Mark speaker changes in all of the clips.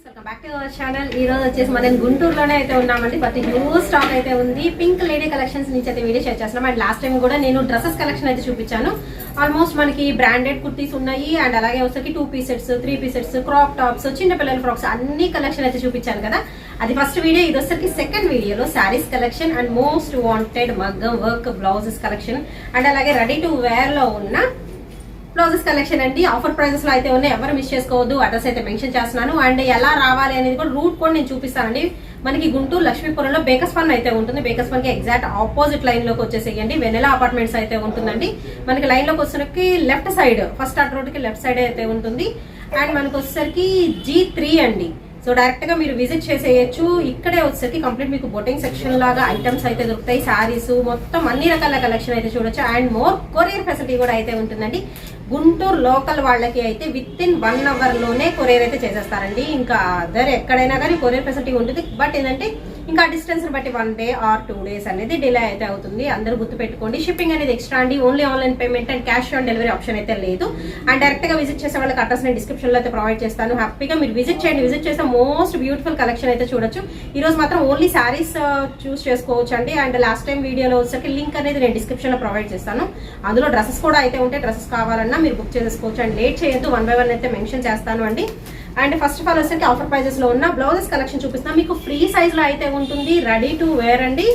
Speaker 1: Welcome back to our channel. ఈ రోజు వచ్చేసి మనం గుంటూరులోనే అయితే ఉన్నామండి. ప్రతి న్యూ స్టాక్ అయితే ఉంది. పింక్ లేడీ కలెక్షన్స్ నుంచి అయితే వీడియో షేర్ చేస్తున్నాం. అండ్ లాస్ట్ టైం కూడా నేను డ్రెస్సెస్ కలెక్షన్ అయితే చూపించాను. ఆల్మోస్ట్ మనకి బ్రాండెడ్ కుర్తీస్ ఉన్నాయి అండ్ అలాగే వచ్చేసి 2 piece sets, 3 piece sets, crop tops, చిన్న పిల్లల ఫ్రాక్స్ అన్ని కలెక్షన్ అయితే చూపించాను కదా. అది ఫస్ట్ వీడియో. ఇది వచ్చేసరికి సెకండ్ వీడియోలో saris collection and most wanted మగ్గం వర్క్ బ్లౌజెస్ కలెక్షన్ అండ్ అలాగే రెడీ టు వేర్ లో ఉన్న బ్లౌజెస్ కలెక్షన్ అండి. ఆఫర్ ప్రైజెస్ లో అయితే ఉన్నాయి, ఎవరు మిస్ చేసుకోవద్దు. అడ్రస్ అయితే మెన్షన్ చేస్తున్నాను అండ్ ఎలా రావాలి అనేది కూడా రూట్ కూడా నేను చూపిస్తానండి. మనకి గుంటూరు లక్ష్మీపురంలో బేకస్ ఫన్ అయితే ఉంటుంది. బేకస్ ఫన్ కి ఎగ్జాక్ట్ ఆపోజిట్ లైన్ లోకి వచ్చేసేయండి. వెనెలా అపార్ట్మెంట్స్ అయితే ఉంటుందండి. మనకి లైన్ లోకి వచ్చేసరికి left side, first at road కి లెఫ్ట్ సైడ్ అయితే ఉంటుంది. అండ్ మనకు వచ్చేసరికి G3 అండి. సో డైరెక్ట్ గా మీరు విజిట్ చేసేయచ్చు. ఇక్కడే వచ్చేసరికి కంప్లీట్ మీకు బొటింగ్ సెక్షన్ లాగా ఐటమ్స్ అయితే దొరుకుతాయి. శారీస్ మొత్తం అన్ని రకాల కలెక్షన్ అయితే చూడొచ్చు. అండ్ మోర్ కొరియర్ ఫెసిలిటీ కూడా అయితే ఉంటుందండి. గుంటూరు లోకల్ వాళ్ళకి అయితే విత్ ఇన్ 1 అవర్ లోనే కొరియర్ అయితే చేసేస్తారండి. ఇంకా అదర్ ఎక్కడైనా కానీ కొరియర్ ఫెసిలిటీ ఉంటుంది. బట్ ఏంటంటే ఇంకా డిస్టెన్స్ బట్టి 1 డే ఆర్ 2 డేస్ అనేది డిలే అయితే అవుతుంది. అందరూ గుర్తు పెట్టుకోండి. షిప్పింగ్ అనేది ఎక్స్ట్రా అండి. Only online payment and cash on delivery option అయితే లేదు. అండ్ డైరెక్ట్ గా విజిట్ చేసే వాళ్ళకి అడ్రస్ నేను డిస్క్రిప్షన్ లో అయితే ప్రొవైడ్ చేస్తాను. హ్యాపీగా మీరు విజిట్ చేయండి. విజిట్ చేస్తే మోస్ట్ బ్యూటిఫుల్ కలెక్షన్ అయితే చూడొచ్చు. ఈ రోజు మాత్రం ఓన్లీ శారీస్ చూస్ చేసుకోవచ్చు అండి. అండ్ లాస్ట్ టైం వీడియోలో వచ్చేసరికి లింక్ అనేది నేను డిస్క్రిప్షన్ లో ప్రొవైడ్ చేస్తాను. అందులో డ్రెస్సెస్ కూడా అయితే ఉంటాయి. డ్రెస్సెస్ కావాలన్నా మీరు బుక్ చేసుకోవచ్చు. అండ్ లేట్ చేయొద్దు, 1 by 1 అయితే మెన్షన్ చేస్తాను అండి. అండ్ ఫస్ట్ ఆఫ్ ఆల్ వచ్చేసరికి ఆఫర్ ప్రైజెస్ లో ఉన్న బ్లౌజెస్ కలెక్షన్ చూపిస్తాను. మీకు ఫ్రీ సైజ్ లో అయితే ఉంటుంది. రెడీ టు వేర్ అండి.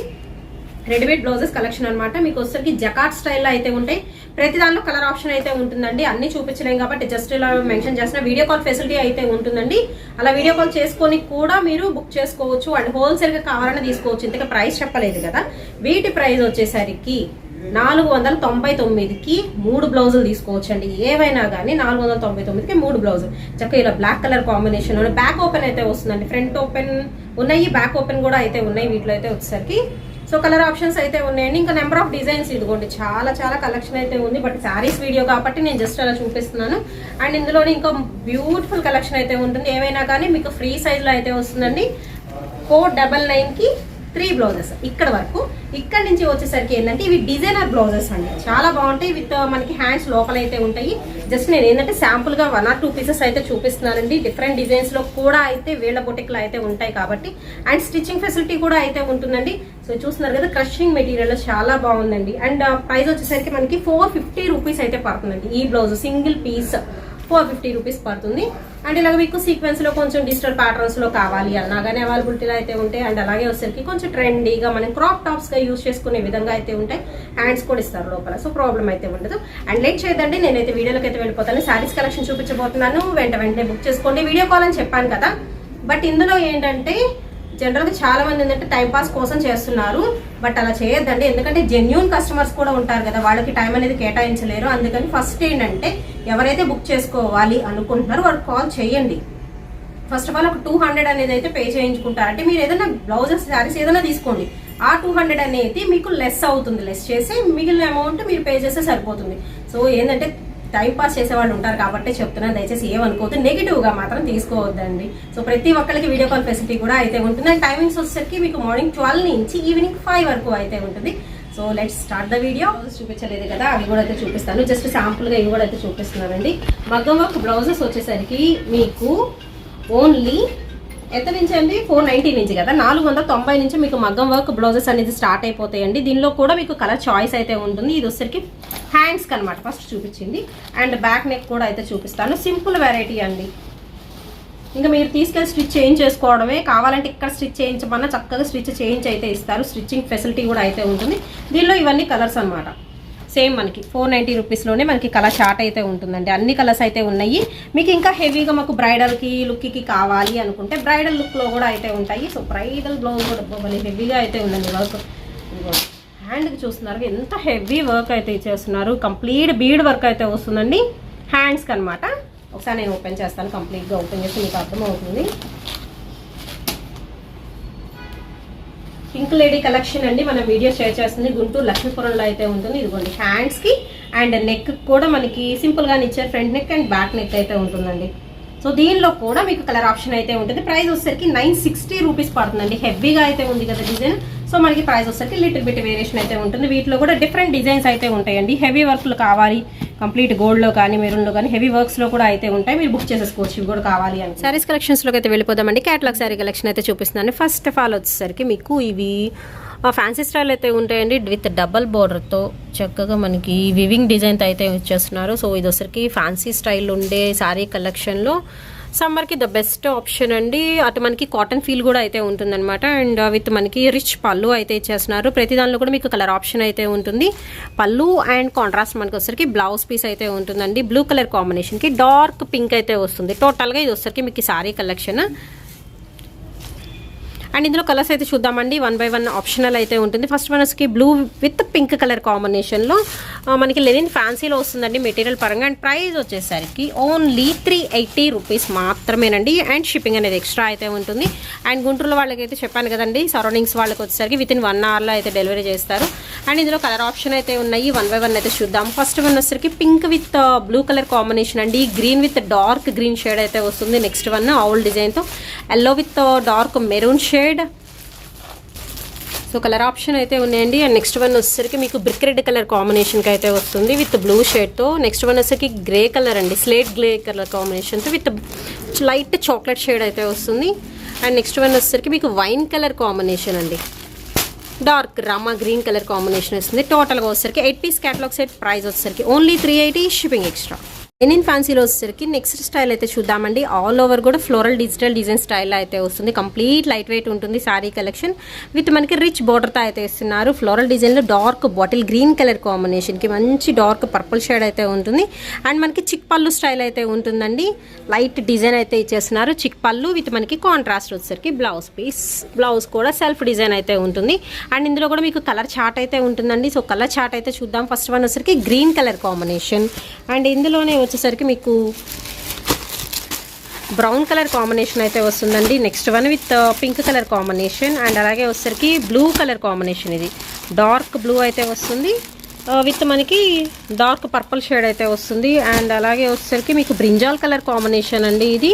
Speaker 1: రెడీమేడ్ బ్లౌజెస్ కలెక్షన్ అనమాట. మీకు వచ్చేసరికి జకాట్ స్టైల్లో అయితే ఉంటాయి. ప్రతి దానిలో కలర్ ఆప్షన్ అయితే ఉంటుందండి. అన్ని చూపించలేం కాబట్టి జస్ట్ ఇలా మెన్షన్ చేసిన వీడియో కాల్ ఫెసిలిటీ అయితే ఉంటుందండి. అలా వీడియో కాల్ చేసుకొని కూడా మీరు బుక్ చేసుకోవచ్చు. అండ్ హోల్సేల్ గా కావాలని తీసుకోవచ్చు. ఇంతగా ప్రైస్ చెప్పలేదు కదా. వీటి ప్రైస్ వచ్చేసరికి 499కి 3 బ్లౌజులు తీసుకోవచ్చు అండి. ఏవైనా కానీ 499కి 3 బ్లౌజులు. చక్కగా ఇలా black colour combination back open అయితే వస్తుందండి. ఫ్రంట్ ఓపెన్ ఉన్నాయి, బ్యాక్ ఓపెన్ కూడా అయితే ఉన్నాయి. వీటిలో అయితే వచ్చేసరికి సో కలర్ ఆప్షన్స్ అయితే ఉన్నాయండి. ఇంకా నెంబర్ ఆఫ్ డిజైన్స్ ఇదిగోండి, చాలా చాలా కలెక్షన్ అయితే ఉంది. బట్ శారీస్ వీడియో కాబట్టి నేను జస్ట్ అలా చూపిస్తున్నాను. అండ్ ఇందులోనే ఇంకా బ్యూటిఫుల్ కలెక్షన్ అయితే ఉంటుంది. ఏవైనా కానీ మీకు ఫ్రీ సైజ్ లో అయితే వస్తుందండి. 499కి 3 బ్లౌజెస్ ఇక్కడ వరకు. ఇక్కడ నుంచి వచ్చేసరికి ఏంటంటే ఇవి డిజైనర్ బ్లౌజెస్ అండి. చాలా బాగుంటాయి. విత్ మనకి హ్యాండ్స్ లోపల అయితే ఉంటాయి. జస్ట్ నేను ఏంటంటే శాంపుల్ గా 1 or 2 పీసెస్ అయితే చూపిస్తున్నానండి. డిఫరెంట్ డిజైన్స్ లో కూడా అయితే వీళ్ళ బొటిక్ లో అయితే ఉంటాయి కాబట్టి. అండ్ స్టిచ్చింగ్ ఫెసిలిటీ కూడా అయితే ఉంటుందండి. సో చూస్తున్నారు కదా, క్రషింగ్ మెటీరియల్ చాలా బాగుందండి. అండ్ ప్రైస్ వచ్చేసరికి మనకి 450 రూపీస్ అయితే పడుతుందండి. ఈ బ్లౌజ్ సింగిల్ పీస్ 450 రూపీస్ పడుతుంది. అండ్ ఇలాగ మీకు సీక్వెన్స్ లో కొంచెం డిజిటల్ ప్యాటర్న్స్ లో కావాలి అన్నా కానీ అవైలబిలిటీలో అయితే ఉంటాయి. అండ్ అలాగే వచ్చేసరికి కొంచెం ట్రెండీగా మనం క్రాప్ టాప్స్ గా యూజ్ చేసుకునే విధంగా అయితే ఉంటాయి. హ్యాండ్స్ కూడా ఇస్తారు లోపల. సో ప్రాబ్లం అయితే ఉండదు. అండ్ లేట్ చేయదండి, నేనైతే వీడియోలోకి అయితే వెళ్ళిపోతాను. శారీస్ కలెక్షన్ చూపించబోతున్నాను. వెంటనే బుక్ చేసుకోండి. వీడియో కాల్ అని చెప్పాను కదా. బట్ ఇందులో ఏంటంటే జనరల్గా చాలా మంది ఏంటంటే టైంపాస్ కోసం చేస్తున్నారు. బట్ అలా చేయొద్దండి. ఎందుకంటే జెన్యూన్ కస్టమర్స్ కూడా ఉంటారు కదా, వాళ్ళకి టైం అనేది కేటాయించలేరు. అందుకని ఫస్ట్ ఏంటంటే ఎవరైతే బుక్ చేసుకోవాలి అనుకుంటున్నారో వాళ్ళకి కాల్ చేయండి. ఫస్ట్ ఆఫ్ ఆల్ ఒక 200 అనేది అయితే పే చేయించుకుంటారంటే మీరు ఏదైనా బ్లౌజెస్ శారీస్ ఏదైనా తీసుకోండి. ఆ 200 అనేది మీకు లెస్ అవుతుంది. లెస్ చేసి మిగిలిన అమౌంట్ మీరు పే చేస్తే సరిపోతుంది. సో ఏంటంటే టైం పాస్ చేసే వాళ్ళు ఉంటారు కాబట్టి చెప్తున్నాను. దయచేసి ఏమనుకోవద్దు, నెగిటివ్ గా మాత్రం తీసుకోవద్దండి. సో ప్రతి ఒక్కరికి వీడియో కాల్ ఫెసిలిటీ కూడా అయితే ఉంటుంది. అండ్ టైమింగ్స్ వచ్చేసరికి మీకు మార్నింగ్ 12 నుంచి ఈవినింగ్ 5 వరకు అయితే ఉంటుంది. So let's start the video. చూపించలేదు కదా, అవి కూడా అయితే చూపిస్తాను. జస్ట్ శాంపుల్ గా ఇవి కూడా అయితే చూపిస్తున్నానండి. మగ్గం వర్క్ బ్లౌజెస్ వచ్చేసరికి మీకు ఓన్లీ ఎంత నుంచి అండి 490 నుంచి కదా, 490 నుంచి మీకు మగ్గం వర్క్ బ్లౌజెస్ అనేది స్టార్ట్ అయిపోతాయండి. దీనిలో కూడా మీకు కలర్ చాయిస్ అయితే ఉంటుంది. ఇది వచ్చేసరికి హ్యాండ్స్ అనమాట ఫస్ట్ చూపించింది. అండ్ బ్యాక్ నెక్ కూడా అయితే చూపిస్తాను. సింపుల్ వెరైటీ అండి. ఇంకా మీరు తీసుకెళ్ళి స్టిచ్ చేంజ్ చేసుకోవడమే. కావాలంటే ఇక్కడ స్టిచ్ చేయించమన్నా చక్కగా స్టిచ్ చేంజ్ అయితే ఇస్తారు. స్టిచ్చింగ్ ఫెసిలిటీ కూడా అయితే ఉంటుంది. దీనిలో ఇవన్నీ కలర్స్ అనమాట. సేమ్ మనకి 490 రూపీస్లోనే మనకి కలర్ చార్ట్ అయితే ఉంటుందండి. అన్ని కలర్స్ అయితే ఉన్నాయి. మీకు ఇంకా హెవీగా మాకు బ్రైడల్కి లుక్కి కావాలి అనుకుంటే బ్రైడల్ లుక్లో కూడా అయితే ఉంటాయి. సో బ్రైడల్ బ్లౌజ్ కూడా మళ్ళీ హెవీగా అయితే ఉందండి వర్క్. హ్యాండ్కి చూస్తున్నారు ఎంత హెవీ వర్క్ అయితే ఇచ్చేస్తున్నారు. కంప్లీట్ బీడ్ వర్క్ అయితే వస్తుందండి హ్యాండ్స్కి అనమాట. ఒకసారి నేను ఓపెన్ చేస్తాను. కంప్లీట్గా ఓపెన్ చేసి మీకు అర్థమవుతుంది. పింక్ లేడీ కలెక్షన్ అండి. మన వీడియో షేర్ చేస్తుంది. గుంటూరు లక్ష్మీపురంలో అయితే ఉంటుంది. ఇదిగోండి హ్యాండ్స్ కి అండ్ నెక్ కూడా మనకి సింపుల్ గా ఇచ్చారు. Front neck and back neck అయితే ఉంటుందండి. సో దీనిలో కూడా మీకు కలర్ ఆప్షన్ అయితే ఉంటుంది. ప్రైస్ వచ్చేసరికి 960 రూపీస్ పడుతుందండి. హెవీగా అయితే ఉంది కదా డిజైన్. సో మనకి ప్రైస్ వచ్చేసరికి లిటిల్ బిట్ వేరియేషన్ అయితే ఉంటుంది. వీటిలో కూడా డిఫరెంట్ డిజైన్స్ అయితే ఉంటాయండి. హెవీ వర్క్లు కావాలి, కంప్లీట్ గోల్డ్లో కానీ మెరూన్లో కానీ హెవీ వర్క్స్లో కూడా అయితే ఉంటాయి. మీరు బుక్ చేసేసుకోవచ్చు ఇవి కూడా కావాలి అని. సారీస్ కలెక్షన్స్లోకి అయితే వెళ్ళిపోదామండి. క్యాటలాగ్ సారీ కలెక్షన్ అయితే చూపిస్తున్నాను. ఫస్ట్ ఆఫ్ ఆల్ వచ్చేసరికి మీకు ఇవి ఫ్యాన్సీ స్టైల్ అయితే ఉంటాయండి. విత్ డబల్ బోర్డర్తో చక్కగా మనకి వివింగ్ డిజైన్ అయితే ఇచ్చేస్తున్నారు. సో ఇది వచ్చరికి ఫ్యాన్సీ స్టైల్ ఉండే శారీ కలెక్షన్లో సమ్మర్కి ద బెస్ట్ ఆప్షన్ అండి. అటు మనకి కాటన్ ఫీల్ కూడా అయితే ఉంటుందన్నమాట. అండ్ విత్ మనకి రిచ్ పళ్ళు అయితే ఇచ్చేస్తున్నారు. ప్రతి దానిలో కూడా మీకు కలర్ ఆప్షన్ అయితే ఉంటుంది. పళ్ళు అండ్ కాంట్రాస్ట్ మనకి వచ్చరికి బ్లౌజ్ పీస్ అయితే ఉంటుందండి. బ్లూ కలర్ కాంబినేషన్కి డార్క్ పింక్ అయితే వస్తుంది. టోటల్గా ఇది వచ్చరికి మీకు శారీ కలెక్షన్. అండ్ ఇందులో కలర్స్ అయితే చూద్దామండి. 1 by 1 ఆప్షనల్ అయితే ఉంటుంది. ఫస్ట్ మనకి బ్లూ విత్ పింక్ కలర్ కాంబినేషన్లో మనకి లెనిన్ ఫ్యాన్సీలో వస్తుందండి మెటీరియల్ పరంగా. అండ్ ప్రైస్ వచ్చేసరికి ఓన్లీ 380 రూపీస్ మాత్రమేనండి. అండ్ షిప్పింగ్ అనేది ఎక్స్ట్రా అయితే ఉంటుంది. అండ్ గుంటూరులో వాళ్ళకి అయితే చెప్పాను కదండి, సరౌండింగ్స్ వాళ్ళకి వచ్చేసరికి విత్ ఇన్ 1 hourలో అయితే డెలివరీ చేస్తారు. అండ్ ఇందులో కలర్ ఆప్షన్ అయితే ఉన్నాయి. 1 by 1 అయితే చూద్దాం. ఫస్ట్ వన్ వచ్చేసరికి pink with blue colour combination అండి. Green with dark green shade అయితే వస్తుంది. నెక్స్ట్ వన్ ఆవుల్ డిజైన్తో yellow with dark maroon shade. So colour option అయితే ఉన్నాయండి. అండ్ నెక్స్ట్ వన్ వచ్చేసరికి మీకు బ్రిక్ రెడ్ కలర్ కాంబినేషన్కి అయితే వస్తుంది విత్ బ్లూ షేడ్తో. నెక్స్ట్ వన్ వచ్చేసరికి గ్రే కలర్ అండి, స్లేట్ గ్రే కలర్ కాంబినేషన్తో విత్ లైట్ చాక్లెట్ షేడ్ అయితే వస్తుంది. అండ్ నెక్స్ట్ వన్ వచ్చేసరికి మీకు వైన్ కలర్ కాంబినేషన్ అండి, dark Rama green colour combination వస్తుంది. టోటల్గా వచ్చేసరికి 8 పీస్ క్యాటలాగ్ సెట్. ప్రైస్ వచ్చేసరికి ఓన్లీ 380, షిప్పింగ్ ఎక్స్ట్రా. లెనిన్ ఫ్యాన్సీలో వచ్చేసరికి నెక్స్ట్ స్టైల్ అయితే చూద్దామండి. ఆల్ ఓవర్ కూడా ఫ్లోరల్ డిజిటల్ డిజైన్ స్టైల్ అయితే వస్తుంది. కంప్లీట్ లైట్ వెయిట్ ఉంటుంది శారీ కలెక్షన్. విత్ మనకి రిచ్ బోర్డర్తో అయితే ఇస్తున్నారు. ఫ్లోరల్ డిజైన్లో డార్క్ బాటిల్ గ్రీన్ కలర్ కాంబినేషన్కి మంచి డార్క్ పర్పుల్ షేడ్ అయితే ఉంటుంది. అండ్ మనకి చిక్ పళ్ళు స్టైల్ అయితే ఉంటుందండి. లైట్ డిజైన్ అయితే ఇచ్చేస్తున్నారు. చిక్ పళ్ళు విత్ మనకి కాంట్రాస్ట్ వచ్చేసరికి బ్లౌజ్ పీస్. బ్లౌజ్ కూడా సెల్ఫ్ డిజైన్ అయితే ఉంటుంది. అండ్ ఇందులో కూడా మీకు కలర్ చార్ట్ అయితే ఉంటుందండి. సో కలర్ చార్ట్ అయితే చూద్దాం. ఫస్ట్ వన్ వచ్చేసరికి గ్రీన్ కలర్ కాంబినేషన్. అండ్ ఇందులోనే వచ్చేసరికి మీకు బ్రౌన్ కలర్ కాంబినేషన్ అయితే వస్తుందండి. Next one with pink colour combination. And అలాగే వచ్చేసరికి బ్లూ కలర్ కాంబినేషన్, ఇది డార్క్ బ్లూ అయితే వస్తుంది విత్ మనకి డార్క్ పర్పుల్ షేడ్ అయితే వస్తుంది. అండ్ అలాగే వచ్చేసరికి మీకు బ్రింజాల్ కలర్ కాంబినేషన్ అండి ఇది.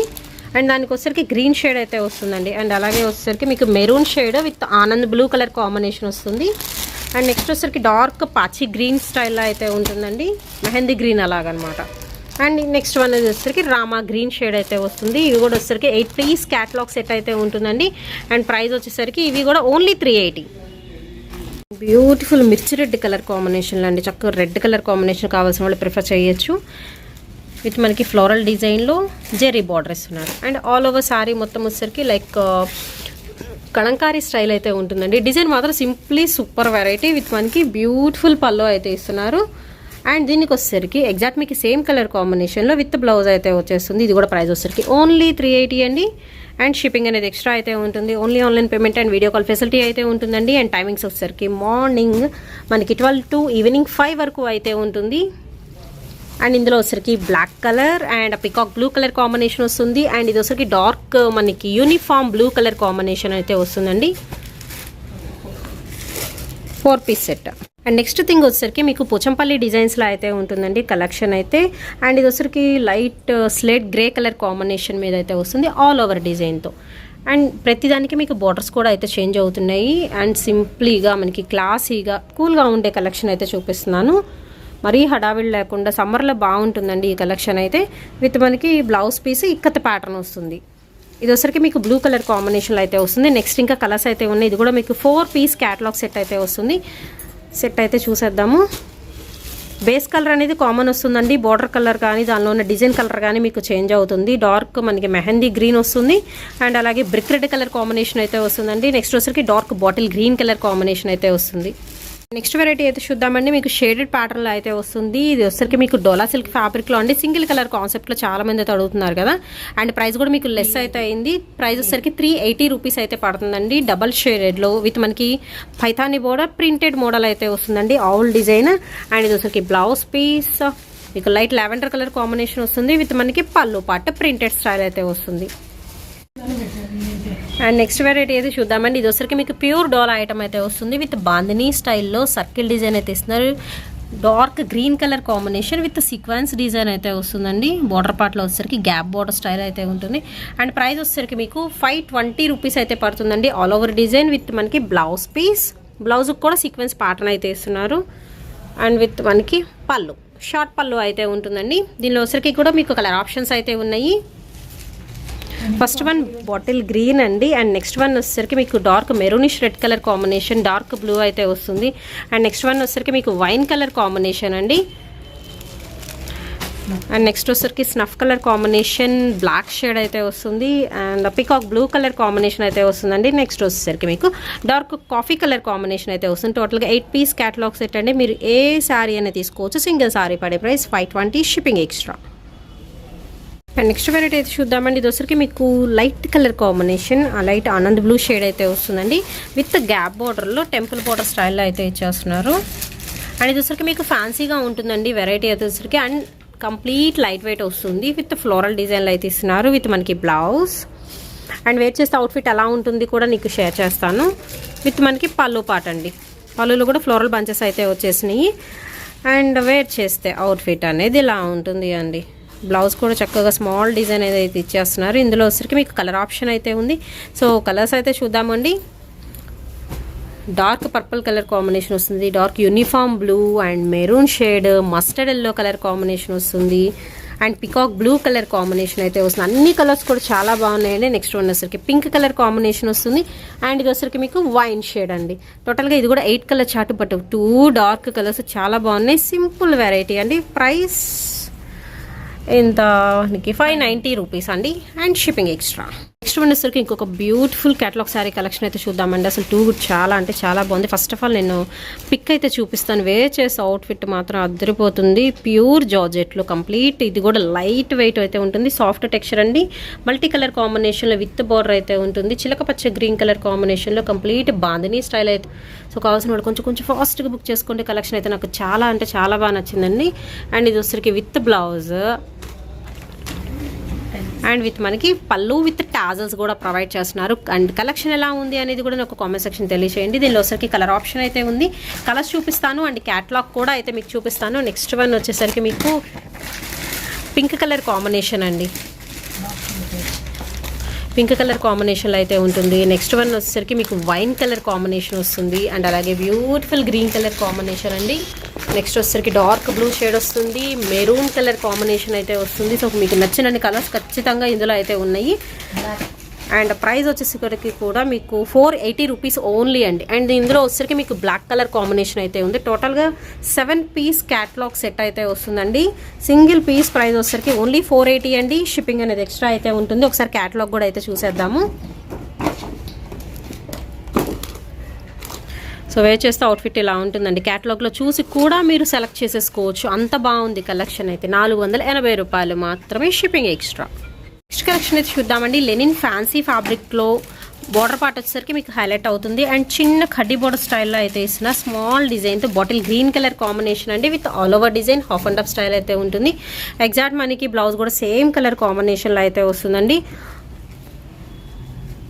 Speaker 1: అండ్ దానికి వచ్చేసరికి గ్రీన్ షేడ్ అయితే వస్తుందండి. అండ్ అలాగే వచ్చేసరికి మీకు maroon shade with Anand blue colour combination వస్తుంది. అండ్ నెక్స్ట్ వచ్చేసరికి డార్క్ పాచి గ్రీన్ స్టైల్లో అయితే ఉంటుందండి, మెహందీ గ్రీన్ అలాగనమాట. అండ్ నెక్స్ట్ వన్ వచ్చేసరికి రామా గ్రీన్ షేడ్ అయితే వస్తుంది. ఇవి కూడా వచ్చేసరికి 8 పీస్ క్యాటలాగ్ సెట్ అయితే ఉంటుందండి. అండ్ ప్రైస్ వచ్చేసరికి ఇవి కూడా ఓన్లీ 380. బ్యూటిఫుల్ మిర్చి రెడ్ కలర్ కాంబినేషన్లో అండి. చక్కగా రెడ్ కలర్ కాంబినేషన్ కావాల్సిన వాళ్ళు ప్రిఫర్ చేయొచ్చు. విత్ మనకి ఫ్లోరల్ డిజైన్లో జెరీ బార్డర్ ఇస్తున్నారు. అండ్ ఆల్ ఓవర్ సారీ మొత్తం వచ్చేసరికి లైక్ కలంకారీ స్టైల్ అయితే ఉంటుందండి. డిజైన్ మాత్రం సింప్లీ సూపర్ వెరైటీ విత్ మనకి బ్యూటిఫుల్ పల్లో అయితే ఇస్తున్నారు. అండ్ దీనికి వచ్చేసరికి ఎగ్జాక్ట్ మీకు సేమ్ కలర్ కాంబినేషన్లో విత్ బ్లౌజ్ అయితే వచ్చేస్తుంది. ఇది కూడా ప్రైస్ వచ్చేసరికి ఓన్లీ 380 అండి. అండ్ షిప్పింగ్ అనేది ఎక్స్ట్రా అయితే ఉంటుంది. Only online payment and video call facility అయితే ఉంటుందండి. అండ్ టైమింగ్స్ వచ్చేసరికి మార్నింగ్ మనకి 12 to ఈవినింగ్ 5 వరకు అయితే ఉంటుంది. అండ్ ఇందులో వచ్చరికి black colour and peacock blue colour combination వస్తుంది. అండ్ ఇది వచ్చరికి డార్క్ మనకి యూనిఫామ్ బ్లూ కలర్ కాంబినేషన్ అయితే వస్తుందండి. 4 piece set. And next thing వచ్చేసరికి మీకు పోచంపల్లి డిజైన్స్లో అయితే ఉంటుందండి కలెక్షన్ అయితే. అండ్ ఇది వచ్చరికి light slate grey colour combination మీద అయితే వస్తుంది ఆల్ ఓవర్ డిజైన్తో. అండ్ ప్రతిదానికి మీకు బార్డర్స్ కూడా అయితే చేంజ్ అవుతున్నాయి. అండ్ సింప్లీగా మనకి క్లాసీగా కూల్గా ఉండే కలెక్షన్ అయితే చూపిస్తున్నాను. మరీ హడావిడి లేకుండా సమ్మర్లో బాగుంటుందండి ఈ కలెక్షన్ అయితే. విత్ మనకి బ్లౌజ్ పీస్ ఇక్కత్ ప్యాటర్న్ వస్తుంది. ఇది వచ్చరికి మీకు బ్లూ కలర్ కాంబినేషన్లో అయితే వస్తుంది. నెక్స్ట్ ఇంకా కలర్స్ అయితే ఉన్నాయి. ఇది కూడా మీకు 4 పీస్ క్యాటలాగ్ సెట్ అయితే వస్తుంది. సెట్ అయితే చూసేద్దాము. బేస్ కలర్ అనేది కామన్ వస్తుందండి. బార్డర్ కలర్ కానీ దానిలో ఉన్న డిజైన్ కలర్ కానీ మీకు చేంజ్ అవుతుంది. డార్క్ మనకి మెహందీ గ్రీన్ వస్తుంది. అండ్ అలాగే బ్రిక్ రెడ్ కలర్ కాంబినేషన్ అయితే వస్తుందండి. నెక్స్ట్ వచ్చరికి dark bottle green colour combination అయితే వస్తుంది. నెక్స్ట్ వెరైటీ అయితే చూద్దామండి. మీకు షేడెడ్ ప్యాటర్న్లో అయితే వస్తుంది. ఇది వచ్చరికి మీకు డోలా సిల్క్ ఫ్యాబ్రిక్లో అండి. సింగిల్ కలర్ కాన్సెప్ట్లో చాలా మంది అయితే అడుగుతున్నారు కదా. అండ్ ప్రైస్ కూడా మీకు లెస్ అయితే అయింది. ప్రైస్ వచ్చరికి 380 రూపీస్ అయితే పడుతుందండి. డబల్ షేడెడ్లో విత్ మనకి పైథానీ బోర్డర్ ప్రింటెడ్ మోడల్ అయితే వస్తుందండి ఆల్ డిజైన్. అండ్ ఇది వచ్చరికి బ్లౌజ్ పీస్ మీకు లైట్ లావెండర్ కలర్ కాంబినేషన్ వస్తుంది. విత్ మనకి పళ్ళు పాట ప్రింటెడ్ స్టైల్ అయితే వస్తుంది. అండ్ నెక్స్ట్ వెరైటీ అయితే చూద్దామండి. ఇది వచ్చరికి మీకు ప్యూర్ డోలా ఐటమ్ అయితే వస్తుంది. విత్ బాందినీ స్టైల్లో సర్కిల్ డిజైన్ అయితే ఇస్తున్నారు. Dark green colour combination with sequence design అయితే వస్తుందండి. బార్డర్ పార్ట్లో వచ్చేసరికి గ్యాప్ బార్డర్ స్టైల్ అయితే ఉంటుంది. అండ్ ప్రైస్ వచ్చేసరికి మీకు 520 రూపీస్ అయితే పడుతుందండి. ఆల్ ఓవర్ డిజైన్ విత్ మనకి బ్లౌజ్ పీస్, బ్లౌజ్కి కూడా సీక్వెన్స్ ప్యాటర్న్ అయితే ఇస్తున్నారు. అండ్ విత్ మనకి పళ్ళు, షార్ట్ పళ్ళు అయితే ఉంటుందండి. దీనిలో వచ్చరికి కూడా మీకు కలర్ ఆప్షన్స్ అయితే ఉన్నాయి. ఫస్ట్ వన్ బాటిల్ గ్రీన్ అండి. అండ్ నెక్స్ట్ వన్ వచ్చేసరికి మీకు dark maroonish red colour combination, dark blue అయితే వస్తుంది. అండ్ నెక్స్ట్ వన్ వచ్చేసరికి మీకు వైన్ కలర్ కాంబినేషన్ అండి. అండ్ నెక్స్ట్ వచ్చేసరికి snuff colour combination, black shade అయితే వస్తుంది. And peacock blue colour combination అయితే వస్తుందండి. నెక్స్ట్ వచ్చేసరికి మీకు డార్క్ కాఫీ కలర్ కాంబినేషన్ అయితే వస్తుంది. టోటల్గా 8 పీస్ క్యాటలాగ్ సెట్ అండి. మీరు ఏ శారీ అనేది తీసుకోవచ్చు. సింగిల్ శారీ పడే price 520, shipping extra. And next variety అయితే చూద్దామండి. ఇది వచ్చరికి మీకు లైట్ కలర్ కాంబినేషన్, ఆ లైట్ ఆనంద్ బ్లూ షేడ్ అయితే వస్తుందండి. విత్ గ్యాప్ బార్డర్లో టెంపుల్ బార్డర్ స్టైల్లో అయితే ఇచ్చేస్తున్నారు. అండ్ ఇది వచ్చరికి మీకు ఫ్యాన్సీగా ఉంటుందండి వెరైటీ అయితే వచ్చరికి. అండ్ కంప్లీట్ లైట్ వెయిట్ వస్తుంది విత్ ఫ్లోరల్ డిజైన్లో అయితే ఇస్తున్నారు. విత్ మనకి బ్లౌజ్ అండ్ వేర్ చేస్తే అవుట్ఫిట్ ఎలా ఉంటుంది కూడా నీకు షేర్ చేస్తాను. విత్ మనకి పళ్ళు పాట అండి. పళ్ళులో కూడా ఫ్లోరల్ బంచెస్ అయితే వచ్చేసినాయి. అండ్ వేర్ చేస్తే అవుట్ఫిట్ అనేది ఇలా ఉంటుంది అండి. బ్లౌజ్ కూడా చక్కగా స్మాల్ డిజైన్ అయితే ఇచ్చేస్తున్నారు. ఇందులో వచ్చరికి మీకు కలర్ ఆప్షన్ అయితే ఉంది. సో కలర్స్ అయితే చూద్దామండి. డార్క్ పర్పుల్ కలర్ కాంబినేషన్ వస్తుంది, dark uniform blue and maroon shade, mustard yellow colour combination వస్తుంది. And peacock blue colour combination అయితే వస్తుంది. అన్ని కలర్స్ కూడా చాలా బాగున్నాయండి. నెక్స్ట్ వన్ వచ్చరికి పింక్ కలర్ కాంబినేషన్ వస్తుంది. అండ్ ఇది వచ్చరికి మీకు వైన్ షేడ్ అండి. టోటల్గా ఇది కూడా 8 colour chart, but 2 dark colours చాలా బాగున్నాయి. సింపుల్ వెరైటీ అండి. ప్రైస్ ఇంత 590 రూపీస్ అండి. And shipping extra. Next one వచ్చరికి ఇంకొక బ్యూటిఫుల్ క్యాటలాగ్ శారీ కలెక్షన్ అయితే చూద్దామండి. అసలు 2 చాలా అంటే చాలా బాగుంది. ఫస్ట్ ఆఫ్ ఆల్ నేను పిక్ అయితే చూపిస్తాను. వేర్ చేసే అవుట్ఫిట్ మాత్రం అద్దరిపోతుంది. ప్యూర్ జార్జెట్లో కంప్లీట్, ఇది కూడా లైట్ వెయిట్ అయితే ఉంటుంది. సాఫ్ట్ టెక్స్చర్ అండి. మల్టీ కలర్ కాంబినేషన్లో విత్ బార్డర్ అయితే ఉంటుంది. చిలక పచ్చ గ్రీన్ కలర్ కాంబినేషన్లో కంప్లీట్ బాందినీ స్టైల్ అయితే. సో కావాల్సిన వాళ్ళు కొంచెం ఫాస్ట్గా బుక్ చేసుకోండి. కలెక్షన్ అయితే నాకు చాలా అంటే చాలా బాగా నచ్చిందండి. అండ్ ఇది వచ్చరికి విత్ బ్లౌజ్ అండ్ విత్ మనకి పళ్ళు విత్ టాజల్స్ కూడా ప్రొవైడ్ చేస్తున్నారు. అండ్ కలెక్షన్ ఎలా ఉంది అనేది కూడా నాకు కామెంట్ సెక్షన్ తెలియజేయండి. దీనిలో వచ్చరికి కలర్ ఆప్షన్ అయితే ఉంది. కలర్స్ చూపిస్తాను అండ్ క్యాటలాగ్ కూడా అయితే మీకు చూపిస్తాను. నెక్స్ట్ వన్ వచ్చేసరికి మీకు పింక్ కలర్ కాంబినేషన్ అండి. పింక్ కలర్ కాంబినేషన్లో అయితే ఉంటుంది. నెక్స్ట్ వన్ వచ్చేసరికి మీకు వైన్ కలర్ కాంబినేషన్ వస్తుంది. అండ్ అలాగే బ్యూటిఫుల్ గ్రీన్ కలర్ కాంబినేషన్ అండి. నెక్స్ట్ వచ్చేసరికి డార్క్ బ్లూ షేడ్ వస్తుంది. మెరూన్ కలర్ కాంబినేషన్ అయితే వస్తుంది. సో మీకు నచ్చినన్ని కలర్స్ ఖచ్చితంగా ఇందులో అయితే ఉన్నాయి. అండ్ ప్రైస్ వచ్చేసరికి కూడా మీకు 480 రూపీస్ ఓన్లీ అండి. అండ్ ఇందులో వచ్చేసరికి మీకు బ్లాక్ కలర్ కాంబినేషన్ అయితే ఉంది. టోటల్గా 7 పీస్ క్యాటలాగ్ సెట్ అయితే వస్తుందండి. సింగిల్ పీస్ ప్రైస్ వచ్చేసరికి ఓన్లీ 480 అండి. షిప్పింగ్ అనేది ఎక్స్ట్రా అయితే ఉంటుంది. ఒకసారి క్యాటలాగ్ కూడా అయితే చూసేద్దాము. సో వేర్ చేస్తే అవుట్ఫిట్ ఇలా ఉంటుందండి. క్యాటలాగ్లో చూసి కూడా మీరు సెలెక్ట్ చేసేసుకోవచ్చు. అంత బాగుంది కలెక్షన్ అయితే. 480 రూపాయలు మాత్రమే, షిప్పింగ్ ఎక్స్ట్రా. నెక్స్ట్ కలెక్షన్ అయితే చూద్దామండి. లెనిన్ ఫ్యాన్సీ ఫ్యాబ్రిక్లో బార్డర్ పార్ట్ వచ్చేసరికి మీకు హైలైట్ అవుతుంది. అండ్ చిన్న కడ్డీ బోర్డర్ స్టైల్లో అయితే ఇస్తున్న స్మాల్ డిజైన్తో బాటిల్ గ్రీన్ కలర్ కాంబినేషన్ అండి. With all over design half and half style అయితే ఉంటుంది. ఎగ్జాక్ట్ మనకి బ్లౌజ్ కూడా సేమ్ కలర్ కాంబినేషన్లో అయితే వస్తుందండి.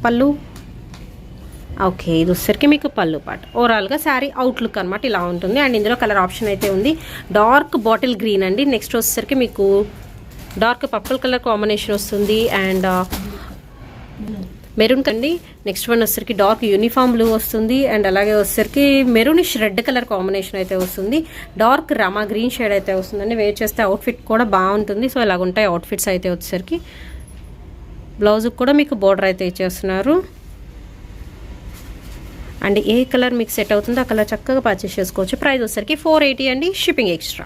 Speaker 1: పళ్ళు ఓకే, ఇది వచ్చేసరికి మీకు పళ్ళు పాట. ఓవరాల్గా శారీ అవుట్లుక్ అనమాట ఇలా ఉంటుంది. అండ్ ఇందులో కలర్ ఆప్షన్ అయితే ఉంది. డార్క్ బాటిల్ గ్రీన్ అండి. నెక్స్ట్ వచ్చేసరికి మీకు డార్క్ పర్పుల్ కలర్ కాంబినేషన్ వస్తుంది. అండ్ మెరూన్ కండి. నెక్స్ట్ వన్ వచ్చేసరికి డార్క్ యూనిఫామ్ బ్లూ వస్తుంది. అండ్ అలాగే వచ్చేసరికి మెరూనిష్ రెడ్ కలర్ కాంబినేషన్ అయితే వస్తుంది. డార్క్ రమా గ్రీన్ షేడ్ అయితే వస్తుందండి. వేర్ చేస్తే అవుట్ఫిట్ కూడా బాగుంటుంది. సో ఇలాగ ఉంటాయి అవుట్ఫిట్స్ అయితే వచ్చేసరికి. బ్లౌజ్కి కూడా మీకు బోర్డర్ అయితే ఇచ్చేస్తున్నారు. అండ్ ఏ కలర్ మీకు సెట్ అవుతుందో ఆ కలర్ చక్కగా పర్చేస్ చేసుకోవచ్చు. ప్రైస్ వచ్చేసరికి 480 అండి. Shipping extra.